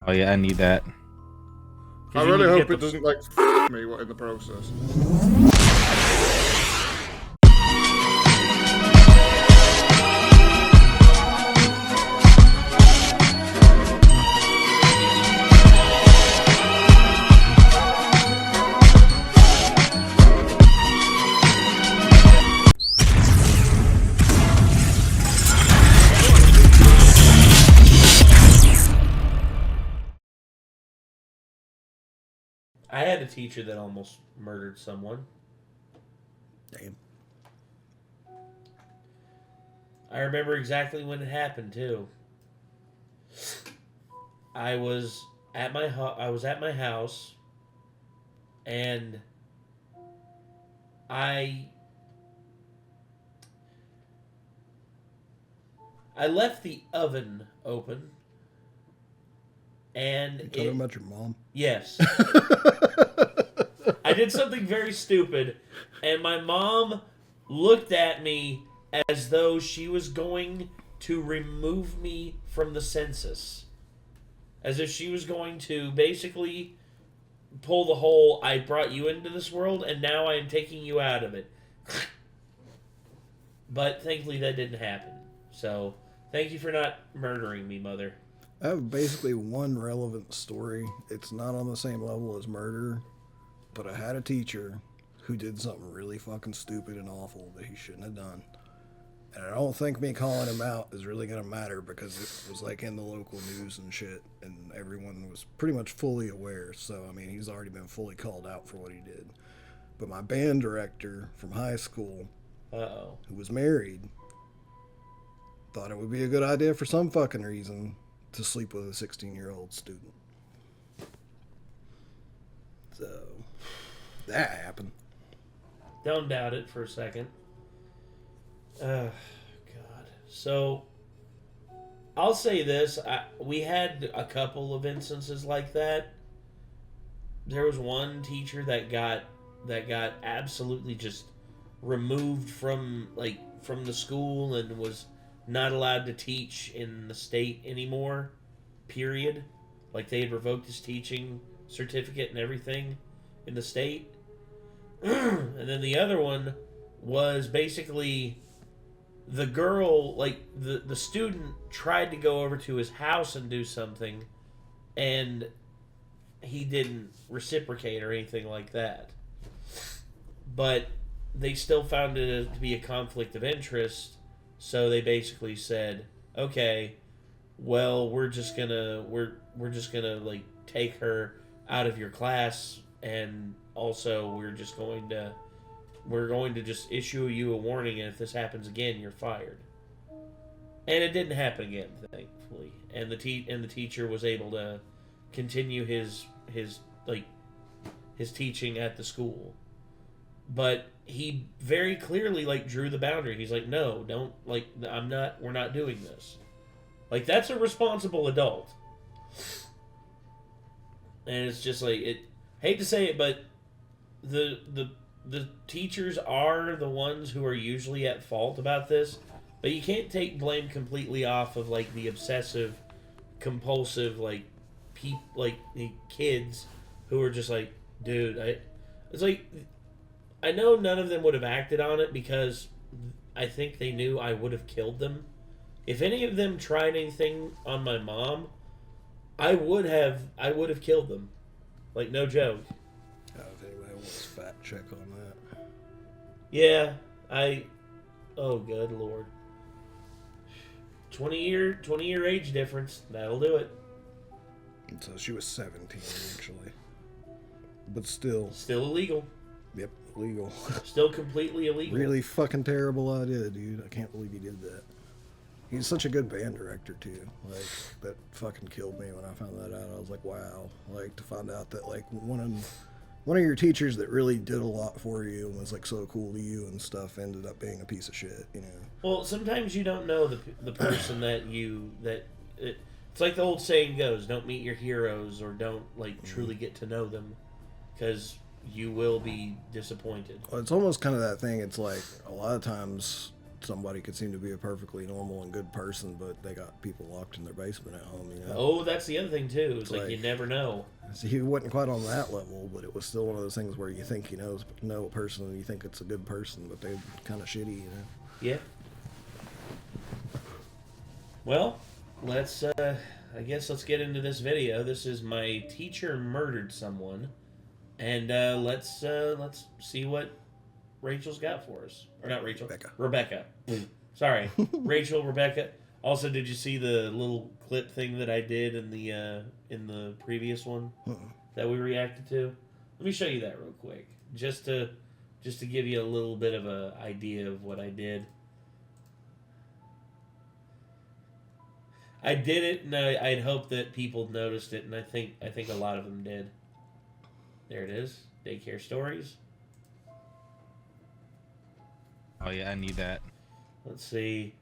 Oh yeah, I need that. I really hope it doesn't, like, me in the process. I had a teacher that almost murdered someone. Damn. I remember exactly when it happened too. I was at my house, and I left the oven open, and You talking about your mom? Yes. I did something very stupid, and my mom looked at me as though she was going to remove me from the census. As if she was going to basically pull the whole, I brought you into this world, and now I am taking you out of it. But thankfully that didn't happen. So, thank you for not murdering me, Mother. I have basically one relevant story. It's not on the same level as murder, but I had a teacher who did something really fucking stupid and awful that he shouldn't have done. And I don't think me calling him out is really going to matter because it was like in the local news and shit, and everyone was pretty much fully aware. So, I mean, he's already been fully called out for what he did. But my band director from high school, who was married, thought it would be a good idea for some fucking reason to sleep with a 16-year-old student. So, that happened. Don't doubt it for a second. God. So, I'll say this. We had a couple of instances like that. There was one teacher that got absolutely just removed from the school and was not allowed to teach in the state anymore, period. Like, they had revoked his teaching certificate and everything in the state. And then the other one was basically the girl, like, the student tried to go over to his house and do something, and he didn't reciprocate or anything like that. But they still found it to be a conflict of interest. So they basically said, "Okay, well, we're just gonna like take her out of your class, and also we're going to just issue you a warning, and if this happens again, you're fired." And it didn't happen again, thankfully. And the teacher was able to continue his teaching at the school. But he very clearly, like, drew the boundary. He's like, "No, don't, like, we're not doing this." Like, that's a responsible adult. And it's just like, hate to say it, but the teachers are the ones who are usually at fault about this. But you can't take blame completely off of, like, the obsessive, compulsive, the kids who are just like, dude, it's like, I know none of them would have acted on it because I think they knew I would have killed them. If any of them tried anything on my mom, I would have killed them. Like, no joke. If anybody wants a fact check on that. Yeah, oh, good Lord. 20-year age difference. That'll do it. And so she was 17, actually. But still. Still illegal. Yep, illegal. Still completely illegal. Really fucking terrible idea, dude. I can't believe he did that. He's such a good band director, too. Like, that fucking killed me when I found that out. I was like, wow. Like, to find out that, like, one of your teachers that really did a lot for you and was, like, so cool to you and stuff ended up being a piece of shit, you know? Well, sometimes you don't know the person it's like the old saying goes, don't meet your heroes or don't, like, truly get to know them, because you will be disappointed. Well, it's almost kind of that thing. It's like, a lot of times somebody could seem to be a perfectly normal and good person, but they got people locked in their basement at home, you know? Oh, that's the other thing, too. It's like you never know. So he wasn't quite on that level, but it was still one of those things where you think you know a person and you think it's a good person, but they're kind of shitty, you know? Yeah. Well, let's, I guess let's get into this video. This is my teacher murdered someone. And let's see what Rachel's got for us. Or not Rachel. Rebecca. Sorry. Rachel, Rebecca. Also, did you see the little clip thing that I did in the previous one that we reacted to? Let me show you that real quick, just to give you a little bit of an idea of what I did. I did it, and I'd hoped that people noticed it, and I think a lot of them did. There it is. Daycare stories. Oh yeah, I need that. Let's see.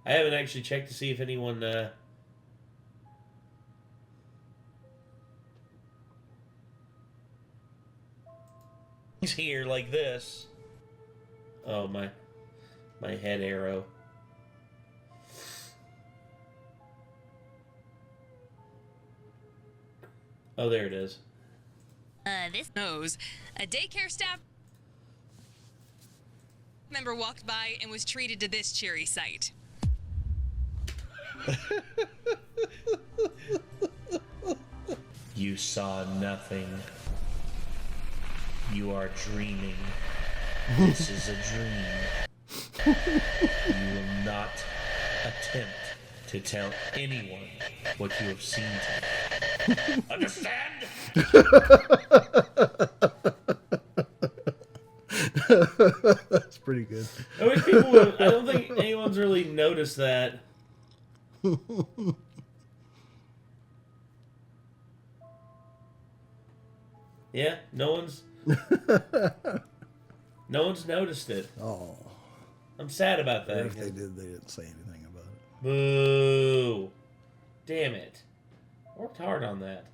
I haven't actually checked to see if anyone is here like this. Oh, my head arrow. Oh, there it is. This knows a daycare staff member walked by and was treated to this cheery sight. You saw nothing. You are dreaming. This is a dream. You will not attempt to tell anyone what you have seen today. Understand? That's pretty good. I wish I don't think anyone's really noticed that. Yeah, no one's noticed it. Oh. I'm sad about that. Or if they did, they didn't say anything about it. Boo. Damn it. I worked hard on that.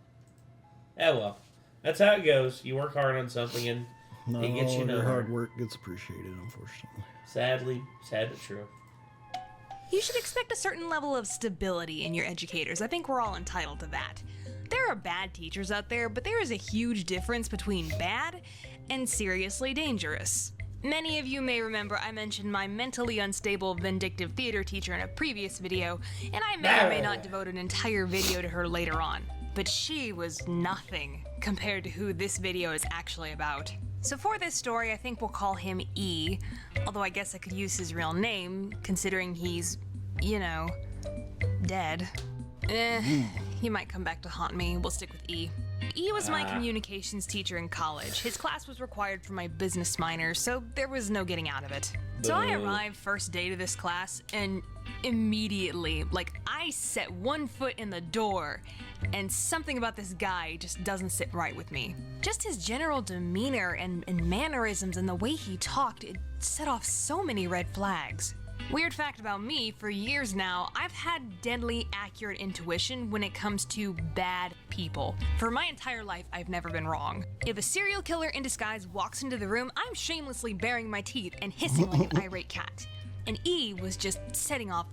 Oh well. That's how it goes. You work hard on something and it gets you nowhere. Your hard work gets appreciated, unfortunately. Sadly, sad but true. You should expect a certain level of stability in your educators. I think we're all entitled to that. There are bad teachers out there, but there is a huge difference between bad and seriously dangerous. Many of you may remember I mentioned my mentally unstable, vindictive theater teacher in a previous video, and I may or may not devote an entire video to her later on. But she was nothing compared to who this video is actually about. So for this story, I think we'll call him E, although I guess I could use his real name, considering he's, you know, dead. He might come back to haunt me. We'll stick with E. E was my communications teacher in college. His class was required for my business minor, so there was no getting out of it. So I arrived first day to this class, and immediately, like, I set one foot in the door, and something about this guy just doesn't sit right with me. Just his general demeanor and mannerisms and the way he talked, it set off so many red flags. Weird fact about me, for years now, I've had deadly accurate intuition when it comes to bad people. For my entire life, I've never been wrong. If a serial killer in disguise walks into the room, I'm shamelessly baring my teeth and hissing like an irate cat. And E was just setting off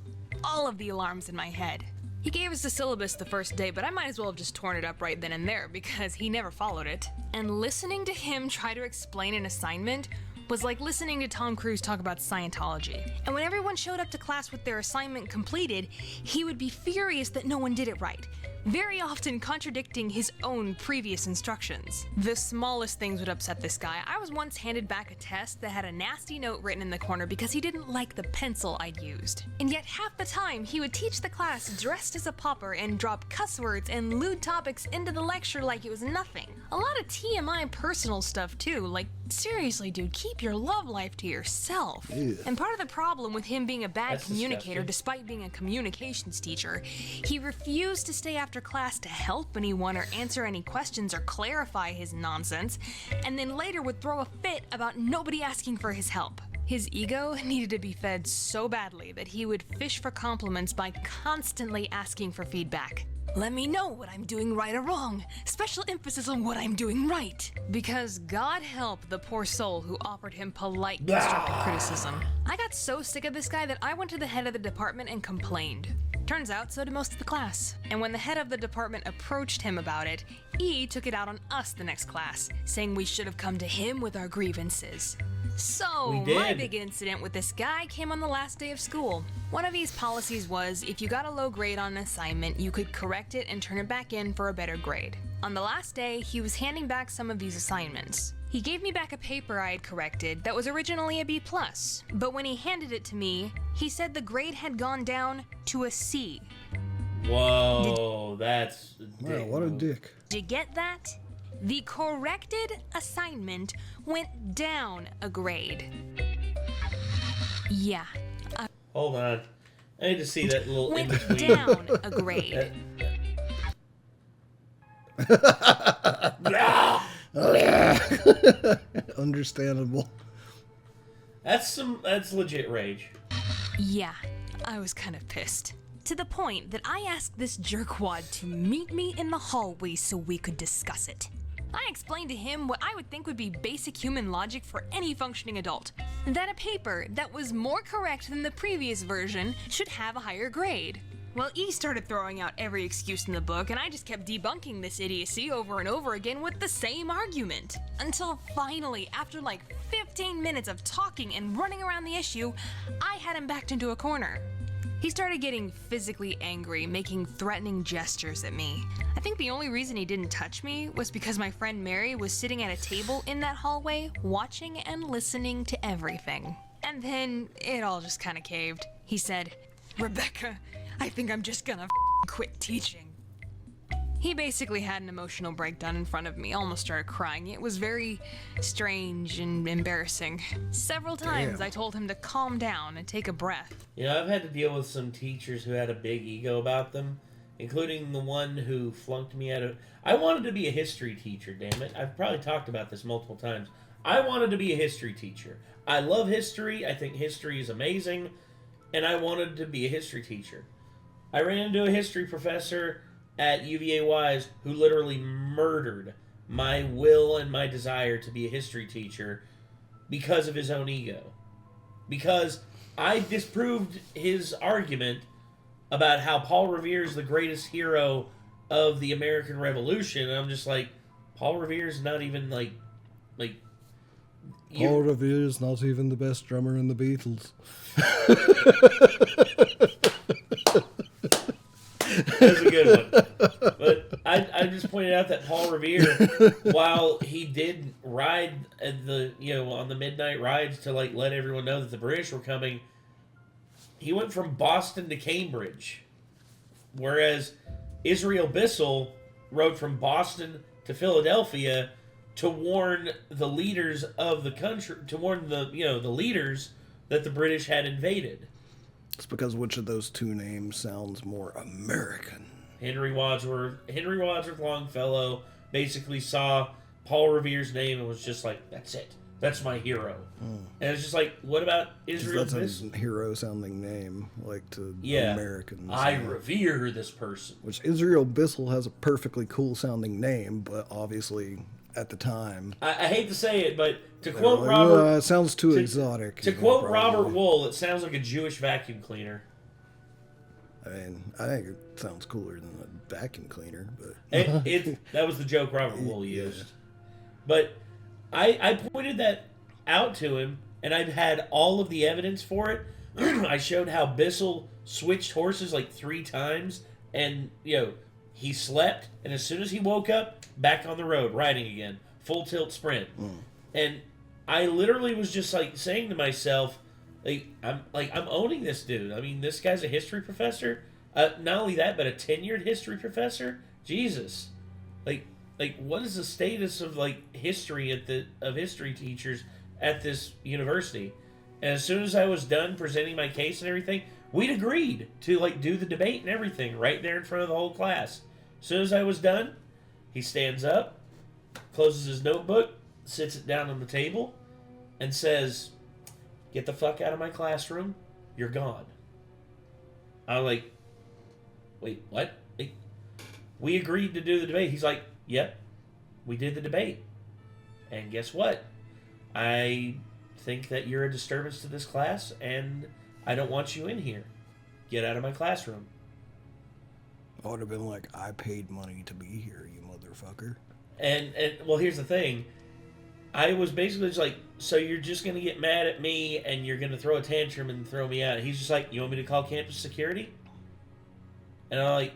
all of the alarms in my head. He gave us the syllabus the first day, but I might as well have just torn it up right then and there because he never followed it. And listening to him try to explain an assignment was like listening to Tom Cruise talk about Scientology. And when everyone showed up to class with their assignment completed, he would be furious that no one did it right, very often contradicting his own previous instructions. The smallest things would upset this guy. I was once handed back a test that had a nasty note written in the corner because he didn't like the pencil I'd used. And yet half the time, he would teach the class dressed as a pauper and drop cuss words and lewd topics into the lecture like it was nothing. A lot of TMI personal stuff too, like, seriously dude, keep your love life to yourself. Ew. And part of the problem with him being a bad communicator, despite being a communications teacher, he refused to stay after class to help anyone or answer any questions or clarify his nonsense, and then later would throw a fit about nobody asking for his help. His ego needed to be fed so badly that he would fish for compliments by constantly asking for feedback. Let me know what I'm doing right or wrong. Special emphasis on what I'm doing right. Because God help the poor soul who offered him polite constructive criticism. I got so sick of this guy that I went to the head of the department and complained. Turns out, so did most of the class. And when the head of the department approached him about it, he took it out on us the next class, saying we should have come to him with our grievances. So, my big incident with this guy came on the last day of school. One of these policies was, if you got a low grade on an assignment, you could correct it and turn it back in for a better grade. On the last day, he was handing back some of these assignments. He gave me back a paper I had corrected that was originally a B+, but when he handed it to me, he said the grade had gone down to a C. Whoa, that's a dick. Wow, what a dick. Did you get that? The corrected assignment went down a grade. Yeah. Hold on. I need to see that little Went in-between. down a grade. Understandable. That's legit rage. Yeah, I was kind of pissed. To the point that I asked this jerkwad to meet me in the hallway so we could discuss it. I explained to him what I would think would be basic human logic for any functioning adult. That a paper that was more correct than the previous version should have a higher grade. Well, he started throwing out every excuse in the book, and I just kept debunking this idiocy over and over again with the same argument. Until finally, after like 15 minutes of talking and running around the issue, I had him backed into a corner. He started getting physically angry, making threatening gestures at me. I think the only reason he didn't touch me was because my friend Mary was sitting at a table in that hallway, watching and listening to everything. And then it all just kind of caved. He said, "Rebecca, I think I'm just gonna quit teaching." He basically had an emotional breakdown in front of me, almost started crying. It was very strange and embarrassing. Several times I told him to calm down and take a breath. You know, I've had to deal with some teachers who had a big ego about them, including the one who flunked me out of... I wanted to be a history teacher, damn it. I've probably talked about this multiple times. I wanted to be a history teacher. I love history. I think history is amazing. And I wanted to be a history teacher. I ran into a history professor at UVA-Wise who literally murdered my will and my desire to be a history teacher because of his own ego. Because I disproved his argument about how Paul Revere is the greatest hero of the American Revolution. And I'm just like, Paul Revere's not even like Paul Revere is not even the best drummer in the Beatles. That's a good one. But I just pointed out that Paul Revere, while he did ride at the on the midnight rides to like let everyone know that the British were coming, he went from Boston to Cambridge, whereas Israel Bissell rode from Boston to Philadelphia to warn the leaders of the country, to warn the the leaders that the British had invaded. It's because which of those two names sounds more American? Henry Wadsworth Longfellow basically saw Paul Revere's name and was just like, that's it. That's my hero. And it's just like, what about Israel Bissell? That's a hero-sounding name, like to Americans. I revere this person. Which Israel Bissell has a perfectly cool-sounding name, but obviously at the time... I hate to say it, but to quote Robert... it sounds too exotic. To quote Robert Wool, it sounds like a Jewish vacuum cleaner. I mean, I think it sounds cooler than a vacuum cleaner, but... That was the joke Robert Wool used. But I pointed that out to him, and I've had all of the evidence for it. I showed how Bissell switched horses like 3 times, and, he slept, and as soon as he woke up, back on the road, riding again. Full tilt sprint. And I literally was just like saying to myself, I'm owning this dude. I mean, this guy's a history professor. Not only that, but a tenured history professor. Jesus. What is the status of history of history teachers at this university? And as soon as I was done presenting my case and everything, we'd agreed to do the debate and everything right there in front of the whole class. As soon as I was done, he stands up, closes his notebook, sits it down on the table, and says, get the fuck out of my classroom. You're gone. I'm like, wait, what? We agreed to do the debate. He's like, yep, we did the debate. And guess what? I think that you're a disturbance to this class, and I don't want you in here. Get out of my classroom. I would have been like, I paid money to be here, you motherfucker. And well, here's the thing. I was basically just like, so you're just going to get mad at me and you're going to throw a tantrum and throw me out. And he's just like, you want me to call campus security? And I'm like,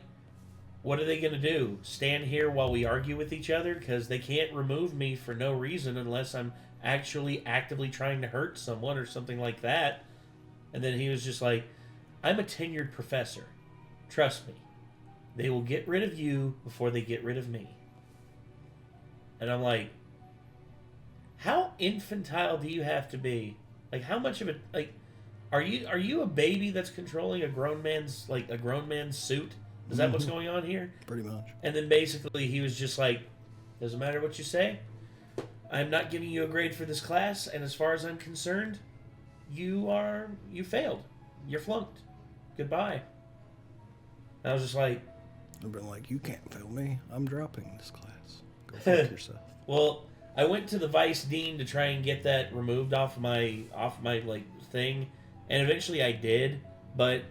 what are they going to do? Stand here while we argue with each other? Because they can't remove me for no reason unless I'm actually actively trying to hurt someone or something like that. And then he was just like, I'm a tenured professor. Trust me. They will get rid of you before they get rid of me. And I'm like, how infantile do you have to be? Like, how much of it, like, are you a baby that's controlling a grown man's suit? Is that what's going on here? Pretty much. And then basically he was just like, doesn't matter what you say. I'm not giving you a grade for this class, and as far as I'm concerned, you failed. You're flunked. Goodbye. And I was just like, I've been like, you can't fail me. I'm dropping this class. Go fuck yourself. Well, I went to the vice dean to try and get that removed off my like thing, and eventually I did, but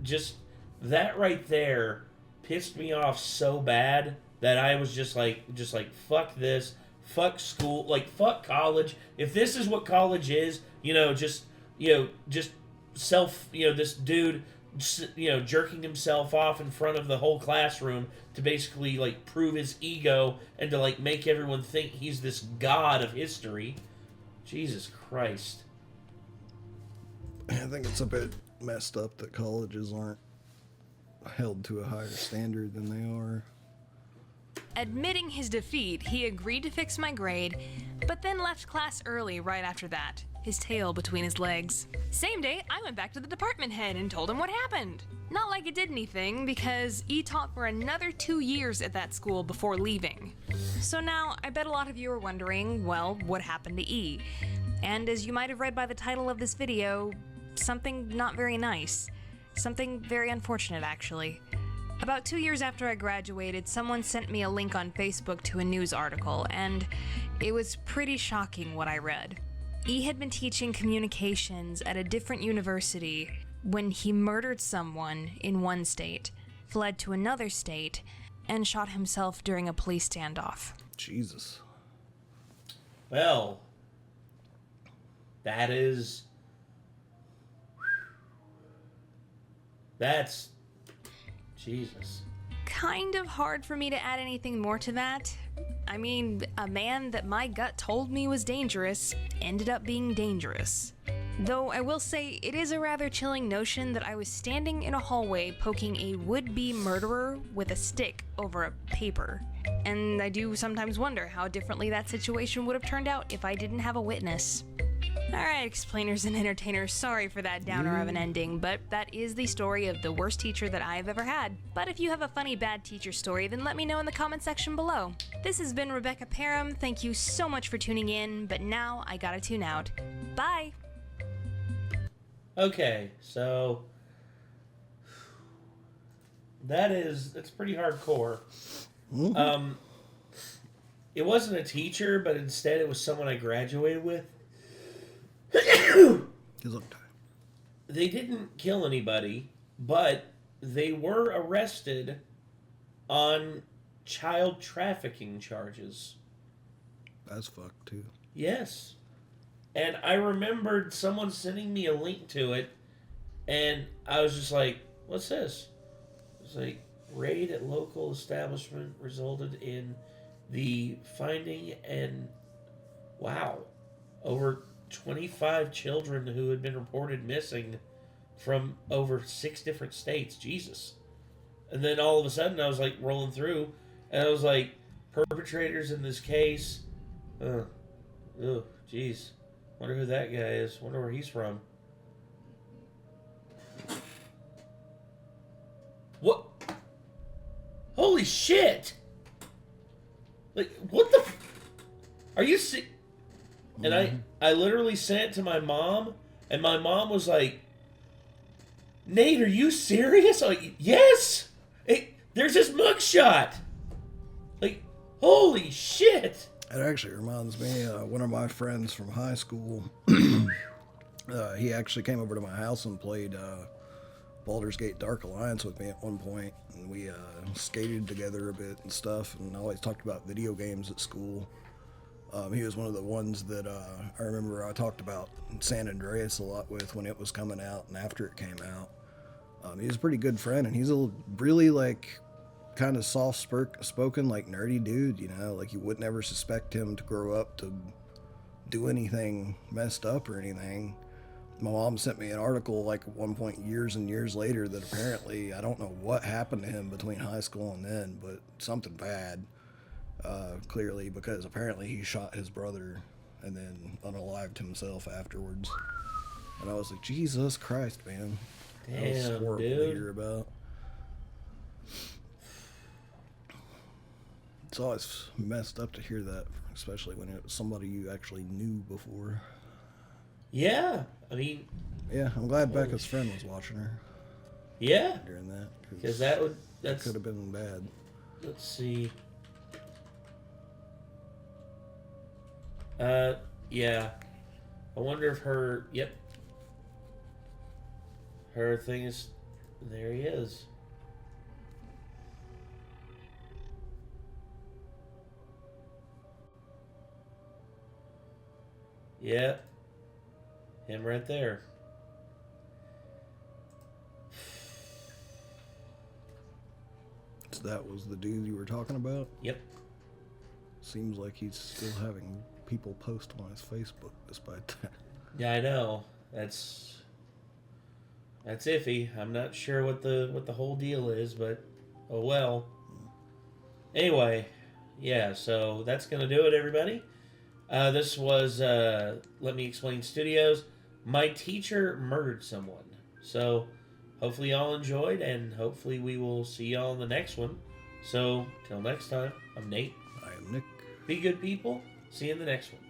just that right there pissed me off so bad that I was just like fuck this, fuck school, like fuck college. If this is what college is, just self, this dude, jerking himself off in front of the whole classroom to basically like prove his ego and to like make everyone think he's this god of history. Jesus Christ. I think it's a bit messed up that colleges aren't held to a higher standard than they are. Admitting his defeat, he agreed to fix my grade, but then left class early right after that, his tail between his legs. Same day, I went back to the department head and told him what happened. Not like it did anything, because he taught for another 2 years at that school before leaving. So now, I bet a lot of you are wondering, well, what happened to E? And as you might have read by the title of this video, something not very nice. Something very unfortunate, actually. About 2 years after I graduated, someone sent me a link on Facebook to a news article, and it was pretty shocking what I read. E had been teaching communications at a different university when he murdered someone in one state, fled to another state, and shot himself during a police standoff. Jesus. Well, that's Jesus. Kind of hard for me to add anything more to that. I mean, a man that my gut told me was dangerous ended up being dangerous. Though I will say, it is a rather chilling notion that I was standing in a hallway poking a would-be murderer with a stick over a paper. And I do sometimes wonder how differently that situation would have turned out if I didn't have a witness. Alright, explainers and entertainers, sorry for that downer of an ending, but that is the story of the worst teacher that I've ever had. But if you have a funny bad teacher story, then let me know in the comment section below. This has been Rebecca Parham, thank you so much for tuning in, but now I gotta tune out. Bye! Okay, so it's pretty hardcore. It wasn't a teacher, but instead it was someone I graduated with. They didn't kill anybody, but they were arrested on child trafficking charges. That's fucked too. Yes. And I remembered someone sending me a link to it, and I was just like, what's this? It was like, raid at local establishment resulted in the finding and, wow, over 25 children who had been reported missing from over 6 different states. Jesus. And then all of a sudden I was like rolling through, and I was like, perpetrators in this case. Jeez. Wonder who that guy is. Wonder where he's from. What? Holy shit! Like, what the? Are you sick? And I literally sent it to my mom, And my mom was like, Nate, are you serious? I'm like, yes! There's his mugshot! Like, holy shit! It actually reminds me, one of my friends from high school, he actually came over to my house and played Baldur's Gate Dark Alliance with me at one point, and we skated together a bit and stuff, and always talked about video games at school. He was one of the ones that I remember I talked about San Andreas a lot with when it was coming out and after it came out. He was a pretty good friend, and he's a really, like, kind of soft-spoken, like, nerdy dude, you know? Like, you would never suspect him to grow up to do anything messed up or anything. My mom sent me an article, like, at one point years and years later that apparently, I don't know what happened to him between high school and then, but something bad, clearly, because apparently he shot his brother and then unalived himself afterwards. And I was like, Jesus Christ, man. Damn, that was horrible dude. to hear about. It's always messed up to hear that, especially when it was somebody you actually knew before. Yeah, I mean... Yeah, I'm glad Becca's friend was watching her. Yeah. During that. Because that could have been bad. Let's see. Yeah. I wonder if her... Yep. Her thing is... There he is. Yep. Him right there. So that was the dude you were talking about? Yep. Seems like he's still having people post on his Facebook despite that. Yeah, I know. That's iffy. I'm not sure what the whole deal is, but oh well. Anyway, yeah, so that's gonna do it, everybody. This was Let Me Explain Studios. My teacher murdered someone. So hopefully y'all enjoyed, and hopefully we will see y'all in the next one. So till next time, I'm Nate. I am Nick. Be good people. See you in the next one.